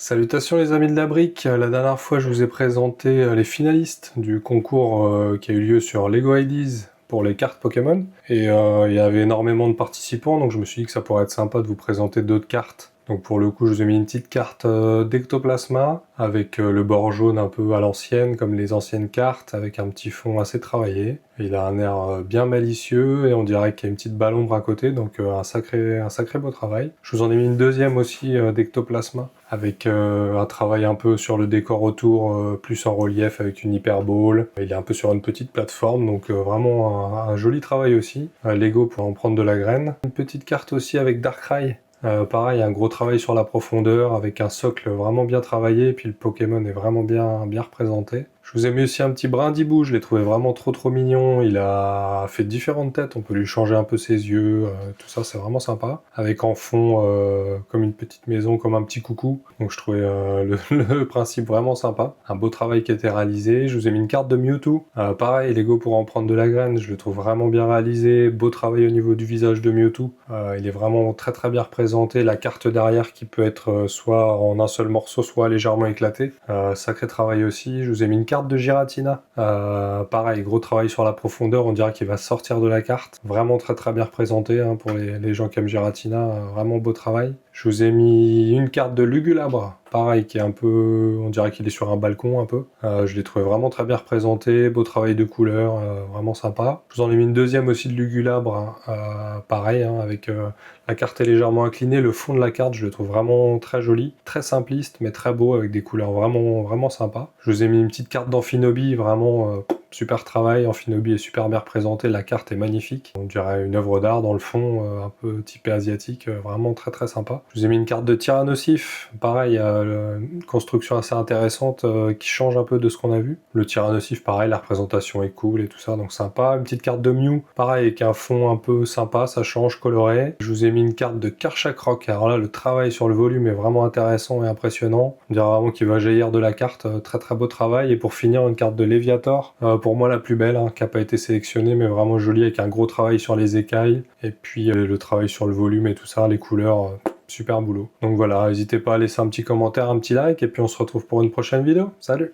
Salutations les amis de la brique, la dernière fois je vous ai présenté les finalistes du concours qui a eu lieu sur Lego Ideas pour les cartes Pokémon et il y avait énormément de participants donc je me suis dit que ça pourrait être sympa de vous présenter d'autres cartes. Donc pour le coup je vous ai mis une petite carte d'Ectoplasma avec le bord jaune un peu à l'ancienne comme les anciennes cartes avec un petit fond assez travaillé. Il a un air bien malicieux et on dirait qu'il y a une petite balle ombre à côté donc un sacré beau travail. Je vous en ai mis une deuxième aussi d'Ectoplasma avec un travail un peu sur le décor autour, plus en relief avec une hyperbole. Il est un peu sur une petite plateforme, donc vraiment un joli travail aussi. Lego pour en prendre de la graine. Une petite carte aussi avec Darkrai. Pareil, un gros travail sur la profondeur avec un socle vraiment bien travaillé, et puis le Pokémon est vraiment bien représenté. Je vous ai mis aussi un petit Brindibou, je l'ai trouvé vraiment trop mignon, il a fait différentes têtes, on peut lui changer un peu ses yeux, tout ça c'est vraiment sympa. Avec en fond comme une petite maison, comme un petit coucou, donc je trouvais le principe vraiment sympa. Un beau travail qui a été réalisé, je vous ai mis une carte de Mewtwo, pareil Lego pour en prendre de la graine, je le trouve vraiment bien réalisé, beau travail au niveau du visage de Mewtwo, il est vraiment très bien représenté, la carte derrière qui peut être soit en un seul morceau, soit légèrement éclatée, sacré travail aussi. Je vous ai mis une carte de Giratina, pareil gros travail sur la profondeur, on dirait qu'il va sortir de la carte, vraiment très bien représenté hein, pour les gens qui aiment Giratina, vraiment beau travail. Je vous ai mis une carte de Lugulabre, pareil qui est un peu, on dirait qu'il est sur un balcon un peu, je l'ai trouvé vraiment très bien représenté, beau travail de couleur, vraiment sympa. Je vous en ai mis une deuxième aussi de Lugulabre, pareil hein, avec la carte est légèrement inclinée, le fond de la carte je le trouve vraiment très joli, très simpliste mais très beau avec des couleurs vraiment sympas. Je vous ai mis une petite carte d'Amphinobi, vraiment super travail, Amphinobi est super bien représenté, la carte est magnifique. On dirait une œuvre d'art dans le fond, un peu typé asiatique, vraiment très sympa. Je vous ai mis une carte de Tyrannosif, pareil, une construction assez intéressante qui change un peu de ce qu'on a vu. Le Tyrannosif, pareil, la représentation est cool et tout ça, donc sympa. Une petite carte de Mew, pareil, avec un fond un peu sympa, ça change, coloré. Je vous ai mis une carte de Karchakroc, alors là, le travail sur le volume est vraiment intéressant et impressionnant. On dirait vraiment qu'il va jaillir de la carte, très beau travail. Et pour finir, une carte de Léviator, pour moi la plus belle, hein, qui n'a pas été sélectionnée, mais vraiment jolie, avec un gros travail sur les écailles, et puis le travail sur le volume et tout ça, les couleurs, super boulot. Donc voilà, n'hésitez pas à laisser un petit commentaire, un petit like, et puis on se retrouve pour une prochaine vidéo. Salut!